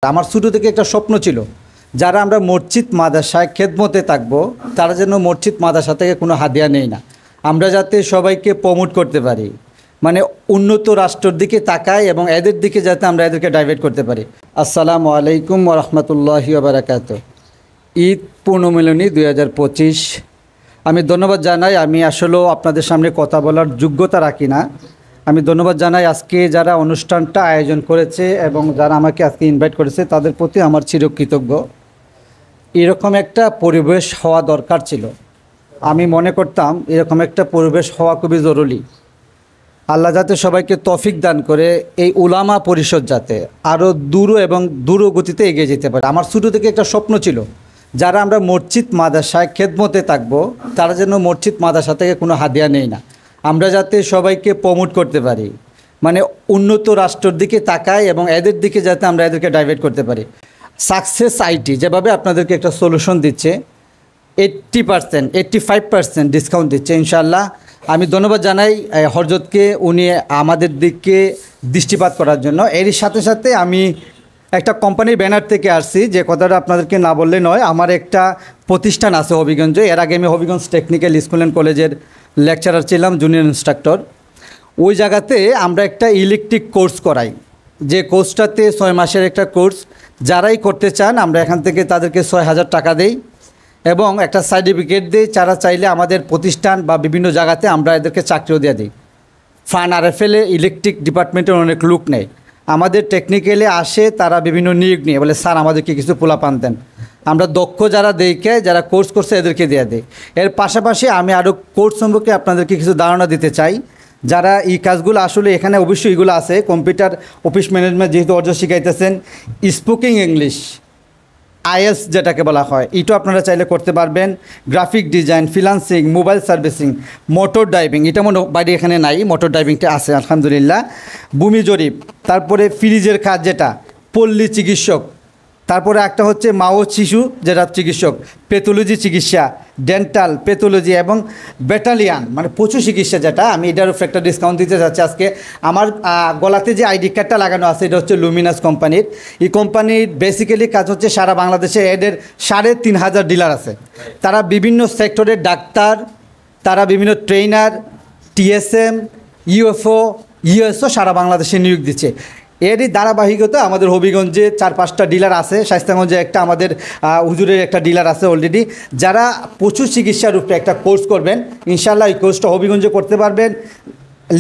আমার ছোটো থেকে একটা স্বপ্ন ছিল, যারা আমরা মসজিদ মাদ্রাসায় খেদমতে থাকবো তারা যেন মসজিদ মাদ্রাসা থেকে কোনো হাদিয়া নেই না, আমরা যাতে সবাইকে প্রমোট করতে পারি, মানে উন্নত রাষ্ট্রের দিকে তাকাই এবং এদের দিকে যাতে আমরা এদেরকে ডাইভার্ট করতে পারি। আসসালামু আলাইকুম ওয়া রাহমাতুল্লাহি ওয়া বারাকাতুহু। ঈদ পূর্ণমিলনী 2025। আমি ধন্যবাদ জানাই, আমি আসলেও আপনাদের সামনে কথা বলার যোগ্যতা রাখি না। আমি ধন্যবাদ জানাই আজকে যারা অনুষ্ঠানটা আয়োজন করেছে এবং যারা আমাকে আজকে ইনভাইট করেছে তাদের প্রতি আমার চিরকৃতজ্ঞ। এরকম একটা পরিবেশ হওয়া দরকার ছিল, আমি মনে করতাম এরকম একটা পরিবেশ হওয়া খুবই জরুরি। আল্লাহ যাতে সবাইকে তৌফিক দান করে, এই উলামা পরিষদ যাতে আরও দ্রুত গতিতে এগিয়ে যেতে পারে। আমার ছোটো থেকে একটা স্বপ্ন ছিল, যারা আমরা মসজিদ মাদ্রাসায় খেদমতে থাকবো তারা যেন মসজিদ মাদ্রাসা থেকে কোনো হাদিয়া নেই না, আমরা যাতে সবাইকে প্রমোট করতে পারি, মানে উন্নত রাষ্ট্রের দিকে তাকাই এবং এদের দিকে যাতে আমরা এদেরকে ডাইভার্ট করতে পারি। সাকসেস আইটি যেভাবে আপনাদেরকে একটা সলিউশন দিচ্ছে, 80% 85% ডিসকাউন্ট দিচ্ছে ইনশাআল্লাহ। আমি ধন্যবাদ জানাই হরজতকে, উনি আমাদের দিকে দৃষ্টিপাত করার জন্য। এরই সাথে সাথে আমি একটা কোম্পানির ব্যানার থেকে আসছি, যে কথাটা আপনাদেরকে না বললে নয়। আমার একটা প্রতিষ্ঠান আছে হবিগঞ্জে, এর আগে আমি হবিগঞ্জ টেকনিক্যাল স্কুল অ্যান্ড কলেজের লেকচারার ছিলাম, জুনিয়র ইনস্ট্রাক্টর। ওই জায়গাতে আমরা একটা ইলেকট্রিক কোর্স করাই, যে কোর্সটাতে 6 মাসের একটা কোর্স। যারাই করতে চান আমরা এখান থেকে তাদেরকে 6,000 টাকা দেই এবং একটা সার্টিফিকেট দিই। যারা চাইলে আমাদের প্রতিষ্ঠান বা বিভিন্ন জায়গাতে আমরা এদেরকে চাকরিও দিয়ে দিই। ফান আরএফএলে ইলেকট্রিক ডিপার্টমেন্টের অনেক লোক নেই, আমাদের টেকনিক্যালে আসে, তারা বিভিন্ন নিয়োগ নিয়ে বলে স্যার আমাদেরকে কিছু পোলাপান দেন। আমরা দক্ষ যারা দেখে যারা কোর্স করছে এদেরকে দিয়ে দিই। এর পাশাপাশি আমি আরও কোর্স সম্পর্কে আপনাদেরকে কিছু ধারণা দিতে চাই। যারা এই কাজগুলো আসলে এখানে অবশ্যই এগুলো আছে, কম্পিউটার অফিস ম্যানেজমেন্ট যেহেতু অর্জন শিখাইতেছেন, স্পোকিং ইংলিশ আইএলটিএস যেটাকে বলা হয়, এটাও আপনারা চাইলে করতে পারবেন। Graphic design, freelancing, mobile servicing, motor driving, এটা মনে বাড়ি এখানে নাই, মোটর ড্রাইভিংটা আছে আলহামদুলিল্লাহ। ভূমি জরিপ, তারপরে ফ্রিজের কাজ যেটা, পল্লী চিকিৎসক, তারপরে একটা হচ্ছে মা ও শিশু যেটা চিকিৎসক, প্যাথোলজি চিকিৎসা, ডেন্টাল, প্যাথোলজি এবং ব্যাটালিয়ান মানে পশু চিকিৎসা যেটা, আমি এটার উপর একটা ডিসকাউন্ট দিতে চাচ্ছি আজকে। আমার গলাতে যে আইডি কার্ডটা লাগানো আছে এটা হচ্ছে লুমিনাস কোম্পানির। এই কোম্পানির বেসিক্যালি কাজ হচ্ছে সারা বাংলাদেশে এদের 3,500 ডিলার আছে। তারা বিভিন্ন সেক্টরের ডাক্তার, তারা বিভিন্ন ট্রেনার, টিএসএম, ইউএফও, ইউএসও সারা বাংলাদেশে নিয়োগ দিচ্ছে। এরই ধারাবাহিকতা আমাদের হবিগঞ্জে 4-5টা ডিলার আছে, শায়েস্তাগঞ্জে একটা আমাদের হুজুরের একটা ডিলার আছে অলরেডি। যারা পশু চিকিৎসার উপরে একটা কোর্স করবেন ইনশাআল্লাহ, এই কোর্সটা হবিগঞ্জে করতে পারবেন।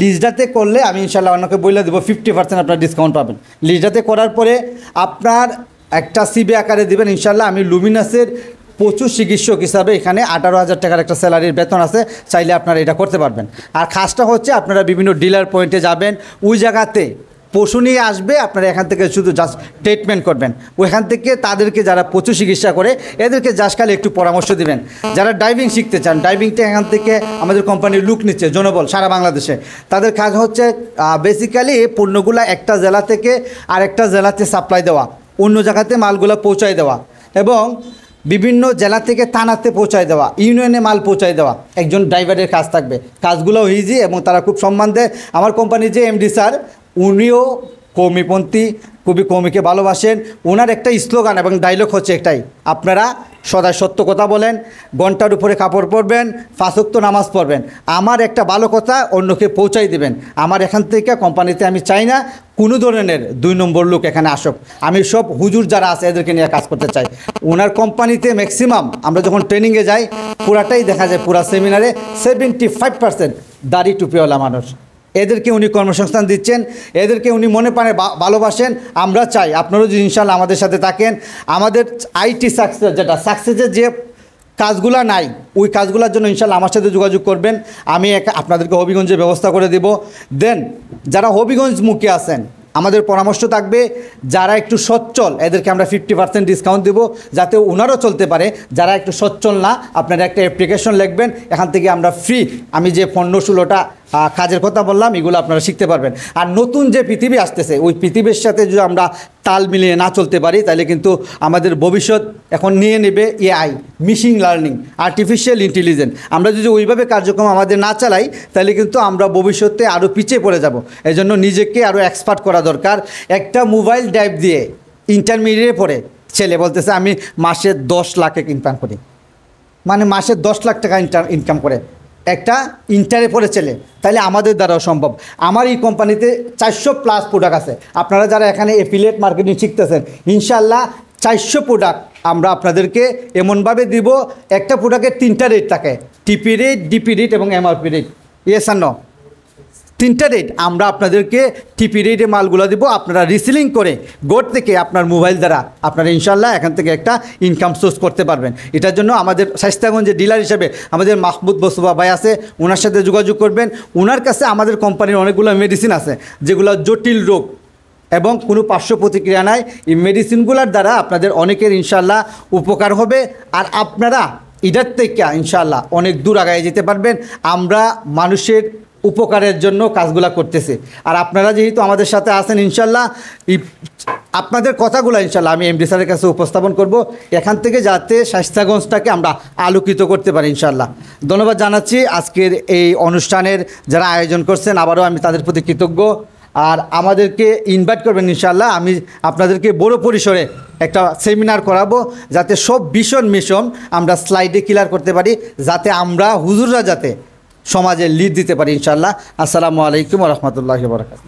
লিজডাতে করলে আমি ইনশাআল্লাহ অন্যকে বলে দেবো 50% আপনার ডিসকাউন্ট পাবেন। লিজডাতে করার পরে আপনার একটা সিবি আকারে দেবেন ইনশাআল্লাহ। আমি লুমিনাসের পশু চিকিৎসক হিসাবে এখানে 18,000 টাকার একটা স্যালারির বেতন আছে, চাইলে আপনারা এটা করতে পারবেন। আর খাসটা হচ্ছে আপনারা বিভিন্ন ডিলার পয়েন্টে যাবেন, ওই জায়গাতে পশু নিয়ে আসবে, আপনারা এখান থেকে শুধু জাস্ট ট্রিটমেন্ট করবেন। ওইখান থেকে তাদেরকে যারা পশু চিকিৎসা করে এদেরকে জাস্ট খালি একটু পরামর্শ দিবেন। যারা ড্রাইভিং শিখতে চান, ড্রাইভিংটা এখান থেকে আমাদের কোম্পানির লুক নিচ্ছে জনবল সারা বাংলাদেশে। তাদের কাজ হচ্ছে বেসিক্যালি পণ্যগুলো একটা জেলা থেকে আরেকটা জেলাতে সাপ্লাই দেওয়া, অন্য জায়গাতে মালগুলো পৌঁছায় দেওয়া এবং বিভিন্ন জেলা থেকে থানাতে পৌঁছায় দেওয়া, ইউনিয়নে মাল পৌঁছায় দেওয়া একজন ড্রাইভারের কাজ থাকবে। কাজগুলোও ইজি এবং তারা খুব সম্মান দেয়। আমার কোম্পানির যে এমডি স্যার, উনিও কৌমিপন্থী, খুবই কৌমিকে ভালোবাসেন। ওনার একটা স্লোগান এবং ডায়লগ হচ্ছে একটাই, আপনারা সদাই সত্য কথা বলেন, ঘন্টার উপরে কাপড় পরবেন, 5 ওয়াক্ত নামাজ পড়বেন, আমার একটা ভালো কথা অন্যকে পৌঁছাই দিবেন। আমার এখান থেকে কোম্পানিতে আমি চাই না কোনো ধরনের 2 নম্বর লোক এখানে আসুক। আমি সব হুজুর যারা আছে এদেরকে নিয়ে কাজ করতে চাই। ওনার কোম্পানিতে ম্যাক্সিমাম আমরা যখন ট্রেনিংয়ে যাই পুরাটাই দেখা যায়, পুরা সেমিনারে 75% দাড়ি টুপিওয়ালা মানুষ। এদেরকে উনি কর্মসংস্থান দিচ্ছেন, এদেরকে উনি মনে প্রাণে ভালোবাসেন। আমরা চাই আপনারাও যদি ইনশাআল্লাহ আমাদের সাথে থাকেন। আমাদের আইটি সাকসেস যেটা, সাকসেসের যে কাজগুলা নাই ওই কাজগুলোর জন্য ইনশাআল্লাহ আমার সাথে যোগাযোগ করবেন। আমি আপনাদেরকে হবিগঞ্জের ব্যবস্থা করে দেব। দেন যারা হবিগঞ্জ মুখে আছেন, আমাদের পরামর্শ থাকবে যারা একটু সচ্ছল এদেরকে আমরা 50% ডিসকাউন্ট দেবো, যাতে ওনারও চলতে পারে। যারা একটু সচ্ছল না, আপনারা একটা অ্যাপ্লিকেশন লিখবেন, এখান থেকে আমরা ফ্রি, আমি যে 15-16টা কাজের কথা বললাম এগুলো আপনারা শিখতে পারবেন। আর নতুন যে পৃথিবী আসতেছে ওই পৃথিবীর সাথে যদি আমরা তাল মিলিয়ে না চলতে পারি তাহলে কিন্তু আমাদের ভবিষ্যৎ এখন নিয়ে নেবে AI, machine learning, artificial intelligence. আমরা যদি ওইভাবে কার্যক্রম আমাদের না চালাই তাহলে কিন্তু আমরা ভবিষ্যতে আরও পিছিয়ে পড়ে যাব। এজন্য নিজেকে আরও এক্সপার্ট করা দরকার। একটা মোবাইল ড্রাইভ দিয়ে ইন্টারমিডিয়েটে পড়ে ছেলে বলতেছে আমি মাসে 10 লাখ ইনকাম করি, মানে মাসে 10 লাখ টাকা ইনকাম করে একটা ইন্টারে পড়ে ছেলে, তাহলে আমাদের দ্বারাও সম্ভব। আমার এই কোম্পানিতে 400+ প্রোডাক্ট আছে। আপনারা যারা এখানে এফিলিয়েট মার্কেটিং শিখতেছেন, ইনশাল্লাহ 400 প্রোডাক্ট আমরা আপনাদেরকে এমনভাবে দিব, একটা প্রোডাক্টের 3টা রেট থাকে, টিপি রেট, ডিপি রেট এবং এমআরপি রেট। ইয়েস আর নো? 3টা রেট আমরা আপনাদেরকে টিপি রেটে মালগুলো দিব। আপনারা রিসেলিং করে গোড থেকে আপনার মোবাইল দ্বারা আপনারা ইনশাল্লাহ এখান থেকে একটা ইনকাম সোর্স করতে পারবেন। এটার জন্য আমাদের স্বাস্থ্যগঞ্জের ডিলার হিসেবে আমাদের মাহমুদ বসুবা ভাই আছে, ওনার সাথে যোগাযোগ করবেন। ওনার কাছে আমাদের কোম্পানির অনেকগুলো মেডিসিন আছে যেগুলো জটিল রোগ এবং কোনো পার্শ্ব প্রতিক্রিয়া নাই। এই মেডিসিনগুলোর দ্বারা আপনাদের অনেকের ইনশাল্লাহ উপকার হবে, আর আপনারা এটার থেকে ইনশাল্লাহ অনেক দূর আগায় যেতে পারবেন। আমরা মানুষের উপকারের জন্য কাজগুলা করতেছি, আর আপনারা যেহেতু আমাদের সাথে আছেন ইনশাল্লাহ আপনাদের কথাগুলো ইনশাল্লাহ আমি এমডি স্যারের কাছে উপস্থাপন করব, এখান থেকে যাতে স্বাস্থ্যগঞ্জটাকে আমরা আলোকিত করতে পারি ইনশাল্লাহ। ধন্যবাদ জানাচ্ছি আজকের এই অনুষ্ঠানের যারা আয়োজন করছেন, আবারও আমি তাদের প্রতি কৃতজ্ঞ। আর আমাদেরকে ইনভাইট করবেন ইনশাল্লাহ, আমি আপনাদেরকে বড় পরিসরে একটা সেমিনার করাবো, যাতে সব ভীষণ মিশন আমরা স্লাইডে ক্লিয়ার করতে পারি, যাতে আমরা হুজুররা যাতে সমাজে লিড দিতে পারি ইনশাল্লাহ। আসসালামু আলাইকুম ওয়া রাহমাতুল্লাহি ওয়া বারাকাতুহু।